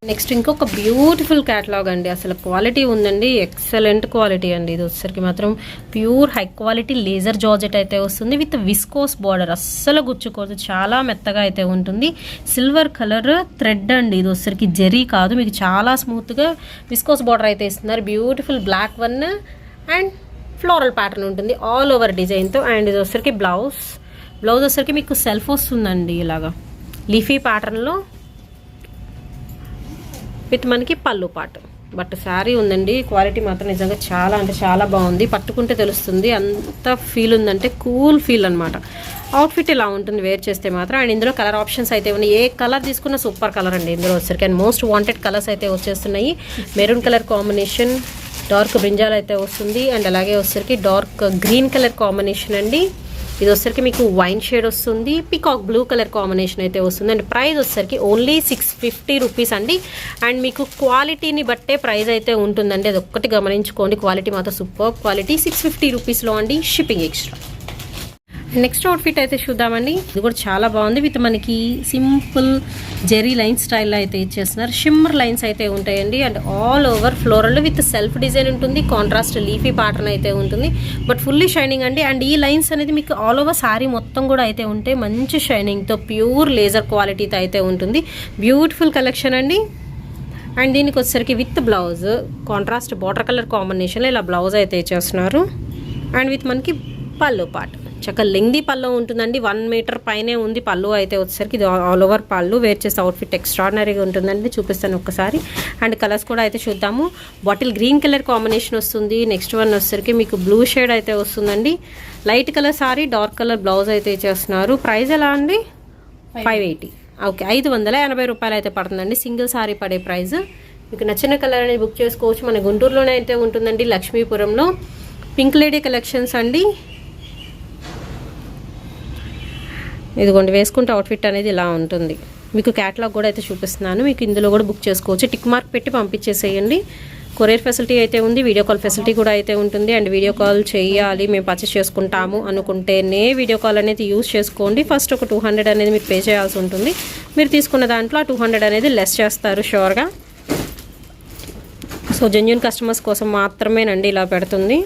Speaker 1: నెక్స్ట్ ఇంకొక బ్యూటిఫుల్ క్యాటలాగ్ అండి. అసలు క్వాలిటీ ఉందండి, ఎక్సలెంట్ క్వాలిటీ అండి. ఇది వచ్చేసరికి మాత్రం pure high quality laser georgette అయితే వస్తుంది. విత్ విస్కోస్ బార్డర్, అస్సలు గుచ్చుకోదు, చాలా మెత్తగా అయితే ఉంటుంది. సిల్వర్ కలర్ థ్రెడ్ అండి. ఇది వచ్చేసరికి జెరీ కాదు, మీకు చాలా స్మూత్గా విస్కోస్ బార్డర్ అయితే ఇస్తున్నారు. Beautiful black one and floral pattern ఉంటుంది ఆల్ ఓవర్ డిజైన్తో. అండ్ ఇది వచ్చేసరికి బ్లౌజ్ వచ్చేసరికి మీకు సెల్ఫ్ వస్తుందండి ఇలాగా లీఫీ ప్యాటర్న్లో విత్ మనకి పళ్ళు పాటు. బట్ శారీ ఉందండి, క్వాలిటీ మాత్రం నిజంగా చాలా అంటే చాలా బాగుంది. పట్టుకుంటే తెలుస్తుంది, అంత ఫీల్ ఉందంటే కూల్ ఫీల్ అనమాట. అవుట్ఫిట్ ఇలా ఉంటుంది వేర్ చేస్తే మాత్రం. అండ్ ఇందులో కలర్ ఆప్షన్స్ అయితే ఉన్నాయి. ఏ కలర్ తీసుకున్నా సూపర్ కలర్ అండి ఇందులో వచ్చేసరికి. అండ్ మోస్ట్ వాంటెడ్ కలర్స్ అయితే వచ్చేస్తున్నాయి. Maroon colour combination, dark brinjal అయితే వస్తుంది. అండ్ అలాగే వచ్చేసరికి డార్క్ గ్రీన్ కలర్ కాంబినేషన్ అండి. ఇది వచ్చేసరికి మీకు వైన్ షేడ్ వస్తుంది. పికాక్ బ్లూ కలర్ కాంబినేషన్ అయితే వస్తుంది. అండ్ ప్రైస్ వచ్చేసరికి ఓన్లీ 650 రూపీస్ అండి. అండ్ మీకు క్వాలిటీని బట్టే ప్రైస్ అయితే ఉంటుందండి, అది ఒక్కటి గమనించుకోండి. క్వాలిటీ మాత్రం సూపర్ క్వాలిటీ. 650 రూపీస్లో అండి, షిప్పింగ్ ఎక్స్ట్రా. నెక్స్ట్ అవుట్ఫిట్ అయితే చూద్దామండి. ఇది కూడా చాలా బాగుంది. విత్ మనకి సింపుల్ జెరీ లైన్ స్టైల్లో అయితే ఇచ్చేస్తున్నారు. షిమ్మర్ లైన్స్ అయితే ఉంటాయండి. And all over floral with self design ఉంటుంది. కాంట్రాస్ట్ లీఫీ ప్యాటర్న్ అయితే ఉంటుంది. బట్ ఫుల్లీ షైనింగ్ అండి. అండ్ ఈ లైన్స్ అనేది మీకు ఆల్ ఓవర్ సారీ మొత్తం కూడా అయితే ఉంటాయి. మంచి షైనింగ్తో ప్యూర్ లేజర్ క్వాలిటీతో అయితే ఉంటుంది. బ్యూటిఫుల్ కలెక్షన్ అండి. అండ్ దీనికి వచ్చేసరికి with blouse contrast border colour కాంబినేషన్లో ఇలా బ్లౌజ్ అయితే ఇచ్చేస్తున్నారు. అండ్ విత్ మనకి పళ్ళు పార్ట్ చక్కగా లెంగ్దీ పళ్ళు ఉంటుందండి. 1 మీటర్ పైనే ఉంది పళ్ళు అయితే వచ్చేసరికి. ఇది ఆల్ ఓవర్ పళ్ళు. వేర్ చేసే అవుట్ఫిట్ ఎక్స్ట్రాడినరీగా ఉంటుందండి. చూపిస్తాను ఒక్కసారి. అండ్ కలర్స్ కూడా అయితే చూద్దాము. బాటిల్ గ్రీన్ కలర్ కాంబినేషన్ వస్తుంది. నెక్స్ట్ వన్ వచ్చేసరికి మీకు బ్లూ షేడ్ అయితే వస్తుందండి. Light colour sorry, dark colour blouse అయితే చేస్తున్నారు. ప్రైస్ ఎలా అండి? 580. ఓకే, 580 రూపాయలు అయితే పడుతుందండి సింగిల్ సారీ పడే ప్రైస్. మీకు నచ్చిన కలర్ అనేది బుక్ చేసుకోవచ్చు. మన గుంటూరులోనే అయితే ఉంటుందండి, లక్ష్మీపురంలో. పింక్ లేడీ కలెక్షన్స్ అండి. ఇదిగోండి, వేసుకుంటే అవుట్ఫిట్ అనేది ఇలా ఉంటుంది. మీకు క్యాటలాగ్ కూడా అయితే చూపిస్తున్నాను. మీకు ఇందులో కూడా బుక్ చేసుకోవచ్చు. టిక్ మార్క్ పెట్టి పంపించేసేయండి. కొరియర్ ఫెసిలిటీ అయితే ఉంది. వీడియో కాల్ ఫెసిలిటీ కూడా అయితే ఉంటుంది. అండ్ వీడియో కాల్ చేయాలి, మేము పర్చేస్ చేసుకుంటాము అనుకుంటేనే వీడియో కాల్ అనేది యూజ్ చేసుకోండి. ఫస్ట్ ఒక 200 అనేది మీరు పే చేయాల్సి ఉంటుంది. మీరు తీసుకున్న దాంట్లో ఆ 200 అనేది లెస్ చేస్తారు షూర్గా. సో జెన్యూన్ కస్టమర్స్ కోసం మాత్రమేనండి ఇలా పెడుతుంది.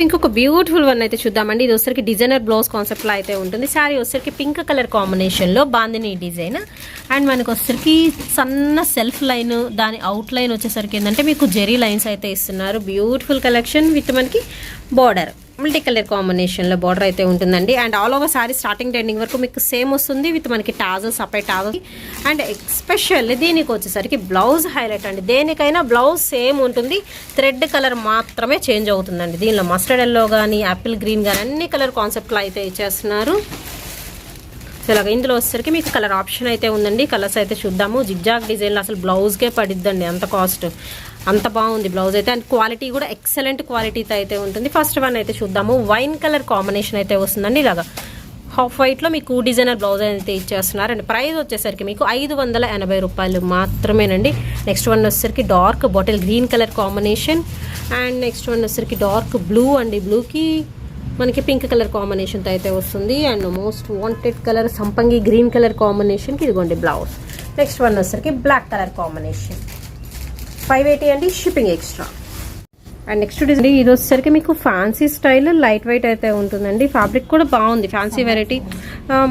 Speaker 1: ఇంకొక బ్యూటిఫుల్ వన్ అయితే చూద్దామండి. ఇది వచ్చరికి డిజైనర్ బ్లౌజ్ కాన్సెప్ట్లో అయితే ఉంటుంది. శారీ వచ్చరికి పింక్ కలర్ కాంబినేషన్లో బాందిని డిజైన్. అండ్ మనకు వచ్చరికి సన్న సెల్ఫ్ లైన్, దాని అవుట్ లైన్ వచ్చేసరికి ఏంటంటే మీకు జెరీ లైన్స్ అయితే ఇస్తున్నారు. బ్యూటిఫుల్ కలెక్షన్ విత్ మనకి బార్డర్ మల్టీ కలర్ కాంబినేషన్లో బార్డర్ అయితే ఉంటుందండి. And all over sari starting ending వరకు మీకు సేమ్ వస్తుంది విత్ మనకి tassels, separate tassels. And especial దీనికి వచ్చేసరికి బ్లౌజ్ హైలైట్ అండి. దేనికైనా బ్లౌజ్ సేమ్ ఉంటుంది, థ్రెడ్ కలర్ మాత్రమే చేంజ్ అవుతుందండి. దీనిలో మస్టర్డ్ ఎల్లో కానీ, యాపిల్ గ్రీన్ కానీ అన్ని కలర్ కాన్సెప్ట్లో అయితే ఇచ్చేస్తున్నారు. ఇలాగ ఇందులో వచ్చేసరికి మీకు కలర్ ఆప్షన్ అయితే ఉందండి. కలర్స్ అయితే చూద్దాము. జిగ్జాగ్ డిజైన్లో అసలు బ్లౌజ్కే పడిద్దండి, అంత కాస్ట్, అంత బాగుంది బ్లౌజ్ అయితే. అండ్ క్వాలిటీ కూడా ఎక్సలెంట్ క్వాలిటీతో అయితే ఉంటుంది. ఫస్ట్ వన్ అయితే చూద్దాము. వైన్ కలర్ కాంబినేషన్ అయితే వస్తుందండి. ఇలాగా హాఫ్ వైట్లో మీకు డిజైనర్ బ్లౌజ్ అయితే ఇచ్చేస్తున్నారు. అండ్ ప్రైస్ వచ్చేసరికి మీకు 580 రూపాయలు మాత్రమేనండి. నెక్స్ట్ వన్ వచ్చేసరికి dark bottle green colour combination. And next one వచ్చేసరికి డార్క్ బ్లూ అండి. బ్లూకి మనకి పింక్ కలర్ కాంబినేషన్తో అయితే వస్తుంది. అండ్ మోస్ట్ వాంటెడ్ కలర్ సంపంగి గ్రీన్ కలర్ కాంబినేషన్కి ఇదిగోండి బ్లౌజ్. నెక్స్ట్ వన్ వచ్చేసరికి బ్లాక్ కలర్ కాంబినేషన్. 580 అండి, shipping extra. And next design ఇది వచ్చేసరికి మీకు ఫ్యాన్సీ స్టైల్ లైట్ వెయిట్ అయితే ఉంటుందండి. ఫ్యాబ్రిక్ కూడా బాగుంది, ఫ్యాన్సీ వెరైటీ.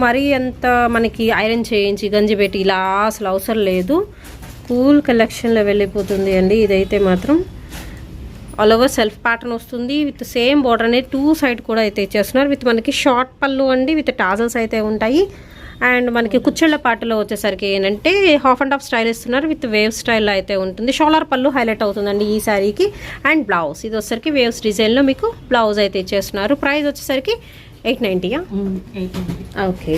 Speaker 1: మరీ అంత మనకి ఐరన్ చేయించి గంజి పెట్టి ఇలా అసలు అవసరం లేదు. కూల్ కలెక్షన్లో వెళ్ళిపోతుంది అండి ఇదైతే మాత్రం. ఆల్ ఓవర్ సెల్ఫ్ ప్యాటర్న్ వస్తుంది విత్ సేమ్ బార్డర్ అనేది 2 సైడ్ కూడా అయితే ఇచ్చేస్తున్నారు. విత్ మనకి షార్ట్ పళ్ళు అండి, విత్ టాజల్స్ అయితే ఉంటాయి. అండ్ మనకి కుచ్చెళ్ళ పాటలో వచ్చేసరికి ఏంటంటే హాఫ్ అండ్ హాఫ్ స్టైల్ ఇస్తున్నారు విత్ వేవ్ స్టైల్లో అయితే ఉంటుంది. షోలార్ పళ్ళు హైలైట్ అవుతుందండి ఈ శారీకి. అండ్ బ్లౌజ్ ఇది వచ్చేసరికి వేవ్స్ డిజైన్లో మీకు బ్లౌజ్ అయితే ఇచ్చేస్తున్నారు. ప్రైస్ వచ్చేసరికి 890. ఓకే,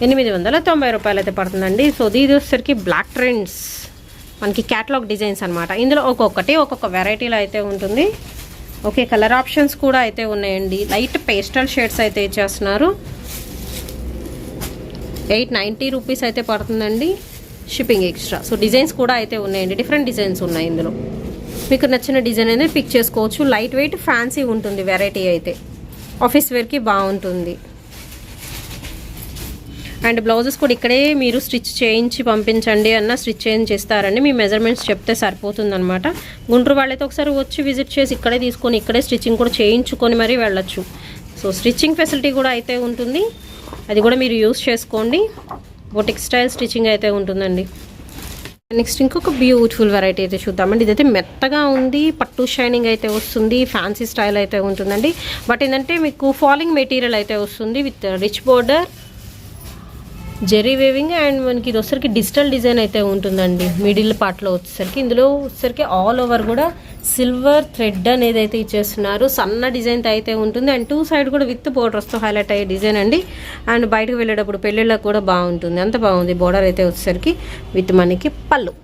Speaker 1: 890 రూపాయలు అయితే పడుతుందండి. సో ఇది వచ్చేసరికి బ్లాక్ ట్రెండ్స్ మనకి క్యాటలాగ్ డిజైన్స్ అనమాట. ఇందులో ఒక్కొక్క వెరైటీలో అయితే ఉంటుంది. ఓకే, కలర్ ఆప్షన్స్ కూడా అయితే ఉన్నాయండి. లైట్ పేస్టల్ షేడ్స్ అయితే ఇచ్చేస్తున్నారు. 890 రూపీస్ అయితే పడుతుందండి, షిప్పింగ్ ఎక్స్ట్రా. సో డిజైన్స్ కూడా అయితే ఉన్నాయండి, డిఫరెంట్ డిజైన్స్ ఉన్నాయి ఇందులో. మీకు నచ్చిన డిజైన్ అనేది పిక్ చేసుకోవచ్చు. లైట్ వెయిట్ ఫ్యాన్సీ ఉంటుంది వెరైటీ అయితే, ఆఫీస్ వేర్కి బాగుంటుంది. అండ్ బ్లౌజెస్ కూడా ఇక్కడే మీరు స్టిచ్ చేయించి పంపించండి అన్న స్టిచ్ చేయించిస్తారండి. మీ మెజర్మెంట్స్ చెప్తే సరిపోతుందన్నమాట. గుంటూరు వాళ్ళైతే ఒకసారి వచ్చి విజిట్ చేసి ఇక్కడే తీసుకొని ఇక్కడే స్టిచ్చింగ్ కూడా చేయించుకొని మరీ వెళ్ళొచ్చు. సో స్టిచ్చింగ్ ఫెసిలిటీ కూడా అయితే ఉంటుంది, అది కూడా మీరు యూస్ చేసుకోండి. బొటిక్ స్టైల్ స్టిచ్చింగ్ అయితే ఉంటుందండి. నెక్స్ట్ ఇంకొక బ్యూటిఫుల్ వెరైటీ అయితే చూద్దామండి. ఇదైతే మెత్తగా ఉంది, పట్టు షైనింగ్ అయితే వస్తుంది, ఫ్యాన్సీ స్టైల్ అయితే ఉంటుందండి. బట్ ఏంటంటే మీకు ఫాలింగ్ మెటీరియల్ అయితే వస్తుంది with rich border. Zari weaving and మనకి ఇది వచ్చేసరికి డిజిటల్ డిజైన్ అయితే ఉంటుందండి మిడిల్ పార్ట్లో వచ్చేసరికి. ఇందులో వచ్చేసరికి ఆల్ ఓవర్ కూడా సిల్వర్ థ్రెడ్ అనేది అయితే ఇచ్చేస్తున్నారు. సన్న డిజైన్ అయితే ఉంటుంది అండ్ 2 సైడ్ కూడా విత్ బోర్డర్స్తో హైలైట్ అయ్యే డిజైన్ అండి. అండ్ బయటకు వెళ్ళేటప్పుడు పెళ్ళిళ్ళకి కూడా బాగుంటుంది, అంత బాగుంది. బోర్డర్ అయితే వచ్చేసరికి విత్ మనకి పళ్ళు.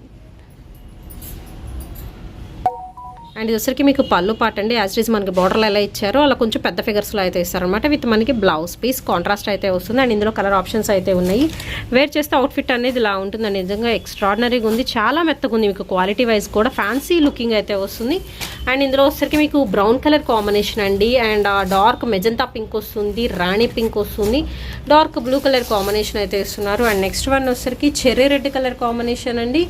Speaker 1: అండ్ ఇది వచ్చరికి మీకు పళ్ళు పాట అండి. యాజ్ ఇట్ ఈస్ మనకి బార్డర్లో ఎలా ఇచ్చారో అలా కొంచెం పెద్ద ఫిగర్స్లో అయితే ఇస్తారనమాట. విత్ మనకి బ్లౌజ్ పీస్ కాంట్రాస్ట్ అయితే వస్తుంది. అండ్ ఇందులో కలర్ ఆప్షన్స్ అయితే ఉన్నాయి. వేర్ చేస్తే అవుట్ఫిట్ అనేది ఇలా ఉంటుందండి. నిజంగా ఎక్స్ట్రాడినరీగా ఉంది, చాలా మెత్తగా ఉంది. మీకు క్వాలిటీ వైజ్ కూడా ఫ్యాన్సీ లుకింగ్ అయితే వస్తుంది. అండ్ ఇందులో వచ్చరికి మీకు బ్రౌన్ కలర్ కాంబినేషన్ అండి. అండ్ డార్క్ మెజంతా పింక్ వస్తుంది, రాణి పింక్ వస్తుంది, డార్క్ బ్లూ కలర్ కాంబినేషన్ అయితే ఇస్తున్నారు. అండ్ నెక్స్ట్ వన్ వచ్చరికి చెర్రీ రెడ్ కలర్ కాంబినేషన్ అండి.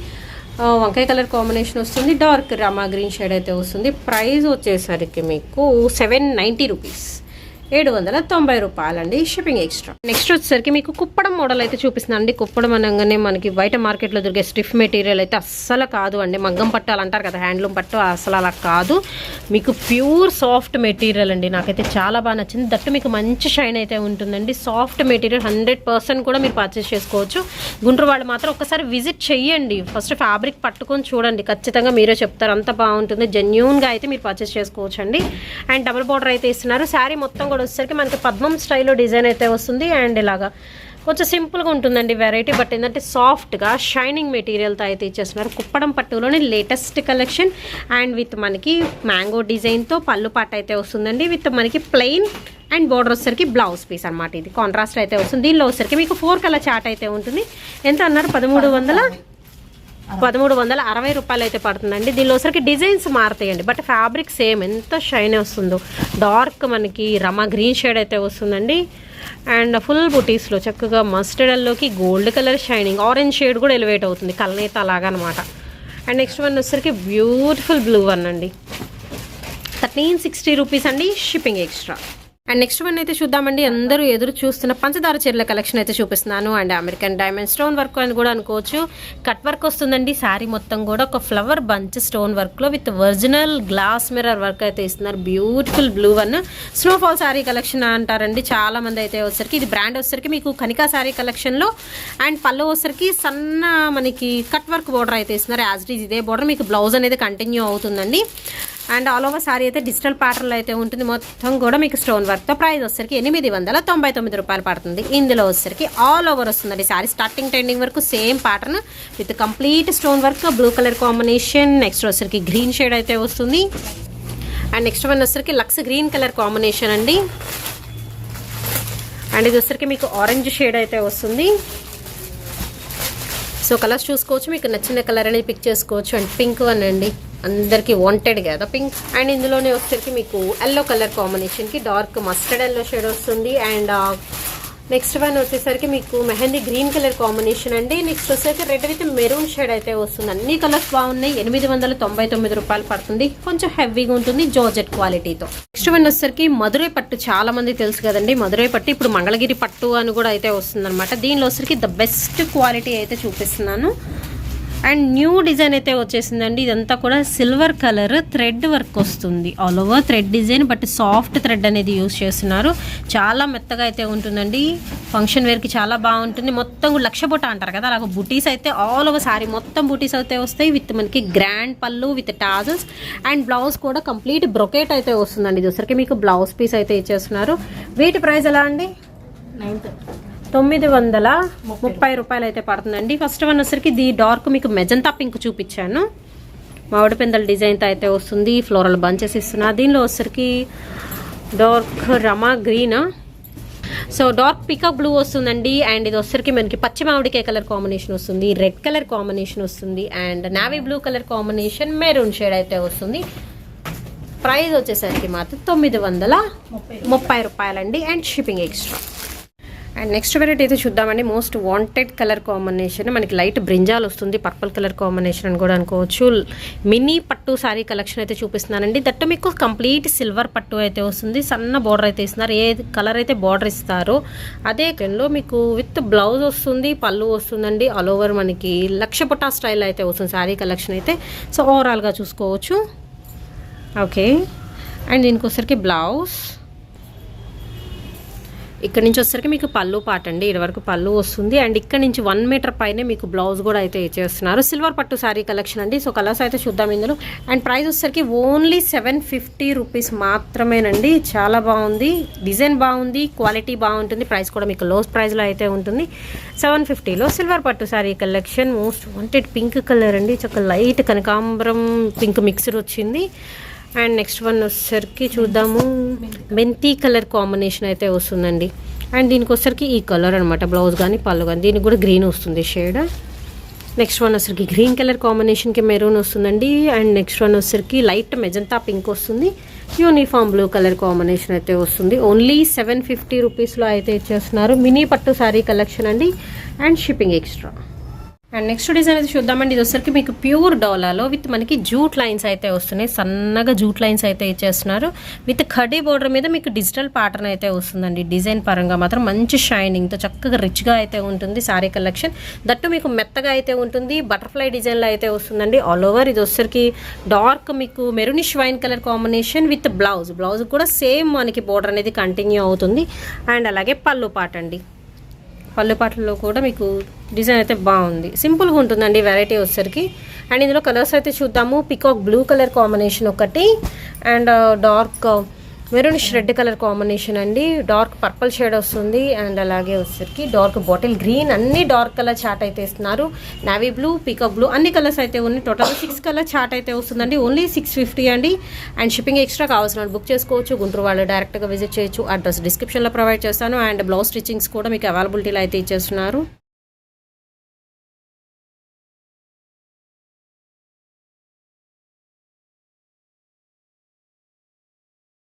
Speaker 1: వంకాయ కలర్ కాంబినేషన్ వస్తుంది, డార్క్ రామా గ్రీన్ షేడ్ అయితే వస్తుంది. ప్రైస్ వచ్చేసరికి మీకు 790 రూపీస్, 790 రూపాయలండి, షిప్పింగ్ ఎక్స్ట్రా. నెక్స్ట్ వచ్చేసరికి మీకు కుప్పడం మోడల్ అయితే చూపిస్తుంది అండి. కుప్పడం అనగానే మనకి బయట మార్కెట్లో దొరికే స్టిఫ్ మెటీరియల్ అయితే అస్సలు కాదు అండి. మగ్గం పట్టు అలా అంటారు కదా, హ్యాండ్లూమ్ పట్టు, అసలు అలా కాదు. మీకు ప్యూర్ సాఫ్ట్ మెటీరియల్ అండి. నాకైతే చాలా బాగా నచ్చింది. దట్టు మీకు మంచి షైన్ అయితే ఉంటుందండి. సాఫ్ట్ మెటీరియల్ 100% కూడా మీరు పర్చేస్ చేసుకోవచ్చు. గుంటూరు వాళ్ళు మాత్రం ఒకసారి విజిట్ చెయ్యండి. ఫస్ట్ ఫ్యాబ్రిక్ పట్టుకొని చూడండి, ఖచ్చితంగా మీరే చెప్తారు, అంత బాగుంటుంది. జెన్యూన్గా అయితే మీరు పర్చేస్ చేసుకోవచ్చు అండి. అండ్ డబుల్ బార్డర్ అయితే ఇస్తున్నారు. శారీ మొత్తం కూడా వచ్చేసరికి మనకి పద్మం స్టైల్లో డిజైన్ అయితే వస్తుంది. అండ్ ఇలాగా కొంచెం సింపుల్గా ఉంటుందండి వెరైటీ. బట్ ఏంటంటే సాఫ్ట్గా షైనింగ్ మెటీరియల్తో అయితే ఇచ్చేస్తున్నారు. కుప్పడం పట్టులోనే లేటెస్ట్ కలెక్షన్. అండ్ విత్ మనకి మ్యాంగో డిజైన్తో పళ్ళు పాట అయితే వస్తుందండి. విత్ మనకి ప్లెయిన్ అండ్ బోర్డర్ వచ్చేసరికి బ్లౌజ్ పీస్ అనమాట. ఇది కాంట్రాస్ట్ అయితే వస్తుంది. దీనిలో వచ్చేసరికి మీకు 4 కలర్ చార్ట్ అయితే ఉంటుంది. ఎంత అన్నారు? 1360 రూపాయలు అయితే పడుతుందండి. దీనిలో వచ్చరికి డిజైన్స్ మారుతాయండి, బట్ ఫ్యాబ్రిక్ సేమ్. ఎంత షైన్ వస్తుందో. డార్క్ మనకి రమా గ్రీన్ షేడ్ అయితే వస్తుందండి. అండ్ ఫుల్ బుటీస్లో చక్కగా మస్టర్డ్ ఎల్లోకి gold colour shining, orange shade కూడా ఎలివేట్ అవుతుంది, కలనేత అలాగా అనమాట. అండ్ నెక్స్ట్ వన్ వచ్చరికి బ్యూటిఫుల్ బ్లూ వన్ అండి. 1360 రూపీస్ అండి, shipping extra. And next one అయితే చూద్దామండి. అందరూ ఎదురు చూస్తున్న పంచదార చీరల కలెక్షన్ అయితే చూపిస్తున్నాను. And American diamond stone work అని కూడా అనుకోవచ్చు. కట్ వర్క్ వస్తుందండి. శారీ మొత్తం కూడా ఒక ఫ్లవర్ బంచ్ స్టోన్ వర్క్లో with original glass mirror work అయితే ఇస్తున్నారు. Beautiful blue one snowfall sari collection అంటారండి చాలా మంది అయితే వచ్చరికి. ఇది బ్రాండ్ వచ్చరికి మీకు కనికా శారీ కలెక్షన్లో. అండ్ పళ్ళు వచ్చరికి సన్న మనకి కట్ వర్క్ బోర్డర్ అయితే ఇస్తున్నారు. యాజ్ ఇట్ ఈజ్ ఇదే బోర్డర్ మీకు బ్లౌజ్ అనేది కంటిన్యూ అవుతుందండి. అండ్ ఆల్ ఓవర్ సారీ అయితే డిజిటల్ ప్యాటర్న్లో అయితే ఉంటుంది. మొత్తం కూడా మీకు స్టోన్ వర్క్తో. ప్రైస్ వచ్చరికి 899 రూపాయలు పడుతుంది. ఇందులో వచ్చరికి ఆల్ ఓవర్ వస్తుందండి. సారీ స్టార్టింగ్ ట్రెండింగ్ వరకు same pattern with complete stone work, blue colour combination. Next వచ్చరికి గ్రీన్ షేడ్ అయితే వస్తుంది. అండ్ నెక్స్ట్ వన్ వచ్చరికి లక్స్ గ్రీన్ కలర్ కాంబినేషన్ అండి. అండ్ ఇది వచ్చరికి మీకు ఆరెంజ్ షేడ్ అయితే వస్తుంది. సో కలర్స్ చూసుకోవచ్చు, మీకు నచ్చిన కలర్ అనేది పిక్ చేసుకోవచ్చు. అండ్ పింక్ వన్ అండి, అందరికీ వాంటెడ్ కదా పింక్. అండ్ ఇందులోనే వచ్చేసరికి మీకు ఎల్లో కలర్ కాంబినేషన్కి డార్క్ మస్టర్డ్ ఎల్లో షేడ్ వస్తుంది. అండ్ నెక్స్ట్ వన్ వచ్చేసరికి మీకు మెహందీ గ్రీన్ కలర్ కాంబినేషన్ అండి. నెక్స్ట్ వచ్చేసరికి రెడ్ విత్ మెరూన్ షేడ్ అయితే వస్తుంది. అన్ని కలర్స్ బాగున్నాయి. 899 రూపాయలు పడుతుంది. కొంచెం హెవీగా ఉంటుంది, జార్జెట్ క్వాలిటీతో. నెక్స్ట్ వన్ వచ్చేసరికి మధురై పట్టు, చాలా మంది తెలుసు కదండి మధురై పట్టు. ఇప్పుడు మంగళగిరి పట్టు అని కూడా అయితే వస్తుంది అనమాట. దీనిలో వచ్చేసరికి ద బెస్ట్ క్వాలిటీ అయితే చూపిస్తున్నాను. అండ్ న్యూ డిజైన్ అయితే వచ్చేసిందండి. ఇదంతా కూడా సిల్వర్ కలర్ థ్రెడ్ వర్క్ వస్తుంది. All over thread design, but soft thread అనేది యూజ్ చేస్తున్నారు. చాలా మెత్తగా అయితే ఉంటుందండి. ఫంక్షన్ వేర్కి చాలా బాగుంటుంది. మొత్తం లక్ష బుట్ట అంటారు కదా, అలాగ బుటీస్ అయితే ఆల్ ఓవర్ సారీ మొత్తం బుటీస్ అయితే వస్తాయి. విత్ మనకి గ్రాండ్ పళ్ళు విత్ టాజల్స్. అండ్ బ్లౌజ్ కూడా కంప్లీట్ బ్రొకేట్ అయితే వస్తుందండి. ఇది వచ్చరికి మీకు బ్లౌజ్ పీస్ అయితే ఇచ్చేస్తున్నారు. వీటి ప్రైస్ ఎలా అండి? 930 రూపాయలు అయితే పడుతుందండి. ఫస్ట్ వన్ వచ్చరికి ది డార్క్ మీకు మెజంతా పింక్ చూపించాను. మామిడి పిందల డిజైన్తో అయితే వస్తుంది. ఫ్లోరల్ బంచెస్ ఇస్తున్నా. దీనిలో వచ్చరికి dark Rama green, so dark peacock blue వస్తుందండి. అండ్ ఇది వచ్చరికి మనకి పచ్చి మామిడికాయ కలర్ కాంబినేషన్ వస్తుంది, రెడ్ కలర్ కాంబినేషన్ వస్తుంది. And navy blue colour combination, maroon shade అయితే వస్తుంది. ప్రైస్ వచ్చేసరికి మాత్రం 930 రూపాయలండి. And shipping extra. And next variety అయితే చూద్దామండి. మోస్ట్ వాంటెడ్ కలర్ కాంబినేషన్, మనకి లైట్ బ్రింజాల్ వస్తుంది, పర్పుల్ కలర్ కాంబినేషన్ అని కూడా అనుకోవచ్చు. మినీ పట్టు శారీ కలెక్షన్ అయితే చూపిస్తున్నానండి. దట్టు మీకు కంప్లీట్ సిల్వర్ పట్టు అయితే వస్తుంది. సన్న బార్డర్ అయితే ఇస్తున్నారు. ఏ కలర్ అయితే బార్డర్ ఇస్తారో అదే కలర్లో మీకు విత్ బ్లౌజ్ వస్తుంది, పళ్ళు వస్తుందండి. ఆల్ ఓవర్ మనకి లక్ష పుట్టా స్టైల్ అయితే వస్తుంది శారీ కలెక్షన్ అయితే. సో ఓవరాల్గా చూసుకోవచ్చు. ఓకే, అండ్ దీనికి వచ్చరికి బ్లౌజ్ ఇక్కడ నుంచి వచ్చేసరికి మీకు పళ్ళు పాట అండి, ఇది వరకు పళ్ళు వస్తుంది. అండ్ ఇక్కడ నుంచి 1 మీటర్ పైనే మీకు బ్లౌజ్ కూడా అయితే ఇచ్చేస్తున్నారు. సిల్వర్ పట్టు శారీ కలెక్షన్ అండి. సో కలర్స్ అయితే చూద్దాం ఇందులో. అండ్ ప్రైస్ వచ్చేసరికి ఓన్లీ 750 రూపీస్ మాత్రమేనండి. చాలా బాగుంది, డిజైన్ బాగుంది, క్వాలిటీ బాగుంటుంది. ప్రైస్ కూడా మీకు లో ప్రైస్లో అయితే ఉంటుంది. 750లో సిల్వర్ పట్టు sari collection. Most wanted pink colour అండి, చక్కగా లైట్ కనకాంబరం పింక్ మిక్సర్ వచ్చింది. అండ్ నెక్స్ట్ వన్ వచ్చేసరికి చూద్దాము, మెంతి కలర్ కాంబినేషన్ అయితే వస్తుందండి. అండ్ దీనికి వచ్చేసరికి ఈ కలర్ అనమాట, బ్లౌజ్ కానీ పళ్ళు కానీ. దీనికి కూడా గ్రీన్ వస్తుంది షేడ్. నెక్స్ట్ వన్ వచ్చేసరికి గ్రీన్ కలర్ కాంబినేషన్కి మెరూన్ వస్తుందండి. అండ్ నెక్స్ట్ వన్ వచ్చేసరికి లైట్ మెజంతా పింక్ వస్తుంది. యూనిఫామ్ బ్లూ కలర్ కాంబినేషన్ అయితే వస్తుంది. ఓన్లీ 750 రూపీస్లో అయితే ఇచ్చేస్తున్నారు. మినీ పట్టు శారీ కలెక్షన్ అండి. And shipping extra. And next design అయితే చూద్దామండి. ఇది వచ్చరికి మీకు ప్యూర్ డోలాలో విత్ మనకి జూట్ లైన్స్ అయితే వస్తున్నాయి. సన్నగా జూట్ లైన్స్ అయితే ఇచ్చేస్తున్నారు. విత్ ఖడీ బోర్డర్ మీద మీకు డిజిటల్ ప్యాటర్న్ అయితే వస్తుందండి. డిజైన్ పరంగా మాత్రం మంచి షైనింగ్తో చక్కగా రిచ్గా అయితే ఉంటుంది శారీ కలెక్షన్. దట్టు మీకు మెత్తగా అయితే ఉంటుంది. బటర్ఫ్లై డిజైన్లో అయితే వస్తుందండి ఆల్ ఓవర్. ఇది వచ్చరికి డార్క్ మీకు maroonish wine colour combination with blouse కూడా సేమ్ మనకి బోర్డర్ అనేది కంటిన్యూ అవుతుంది. అండ్ అలాగే పళ్ళు పాట అండి. పళ్ళు పాటల్లో కూడా మీకు డిజైన్ అయితే బాగుంది, సింపుల్గా ఉంటుందండి వెరైటీ వచ్చేసరికి. అండ్ ఇందులో కలర్స్ అయితే చూద్దాము. పికాక్ బ్లూ కలర్ కాంబినేషన్ ఒకటి, and dark maroonish red colour combination అండి. డార్క్ పర్పుల్ షేడ్ వస్తుంది. అండ్ అలాగే వచ్చేసరికి డార్క్ బాటిల్ గ్రీన్, అన్ని డార్క్ కలర్ చాట్ అయితే ఇస్తున్నారు. నావీ బ్లూ, పికాక్ బ్లూ, అన్ని కలర్స్ అయితే ఉన్నాయి. టోటల్ 6 కలర్ చాట్ అయితే వస్తుందండి. ఓన్లీ 650 అండి. అండ్ షిప్పింగ్ ఎక్స్ట్రా కావాల్సిన బుక్ చేసుకోవచ్చు. గుంటూరు వాళ్ళు డైరెక్ట్గా విజిట్ చేయొచ్చు. అడ్రస్ డిస్క్రిప్షన్లో ప్రొవైడ్ చేస్తాను. అండ్ బ్లౌజ్ స్టిచ్చింగ్స్ కూడా మీకు అవైలబిలిటీలో అయితే ఇచ్చేస్తున్నారు.